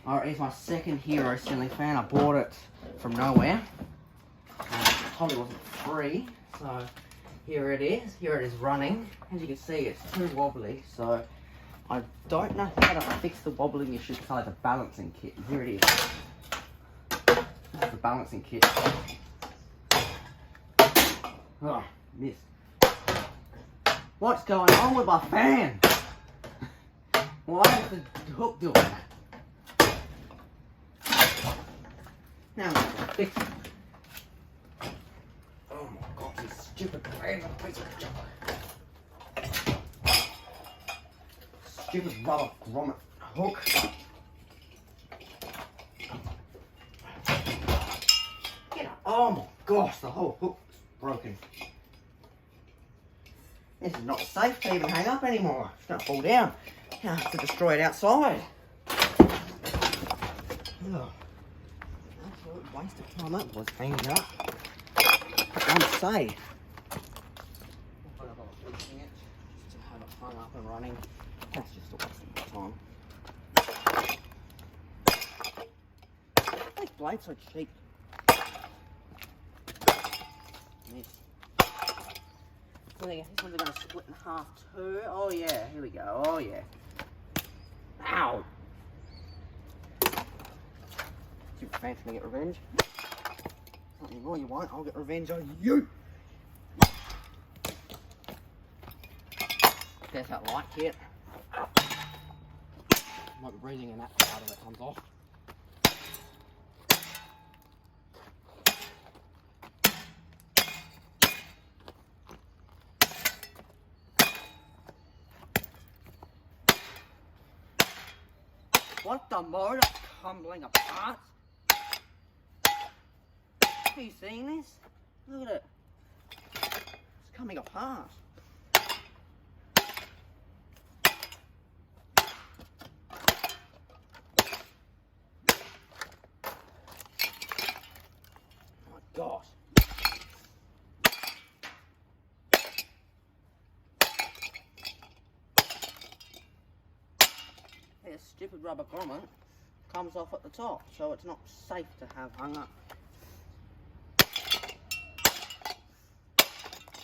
Alright, here's my second Hero ceiling fan. I bought it from nowhere. Probably wasn't free, so here it is. Here it is running. As you can see, it's too wobbly, so I don't know how to fix the wobbling issue because I have a balancing kit. Here it is. This is the balancing kit. Oh, missed. What's going on with my fan? Why is the hook doing that? Now I'm going to fix it. Oh my god, this stupid random piece of junk. Stupid rubber grommet hook. Get up. Oh my gosh, the whole hook's broken. This is not safe to even hang up anymore. It's going to fall down. I have to destroy it outside. Oh. Absolute waste of time that was hanging up. I'm safe. Fixing it just to have it hung up and running. That's just a waste of time. These blades are cheap. Yes. This one's going to split in half too. Oh yeah, here we go. Oh yeah. Ow! Super fancy to get revenge. Not anymore, you won't. I'll get revenge on you. There's that light kit. Might be breathing and that part of it comes off. What the motor tumbling apart? Have you seen this? Look at it. It's coming apart. Oh my gosh. This stupid rubber grommet comes off at the top, so it's not safe to have hung up.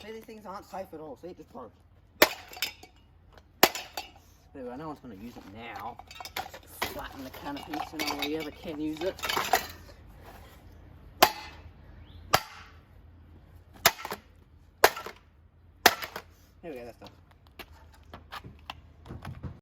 See, these things aren't safe at all. See, it just broke. Anyway, no one's going to use it now. Flatten the canopy so nobody ever can use it.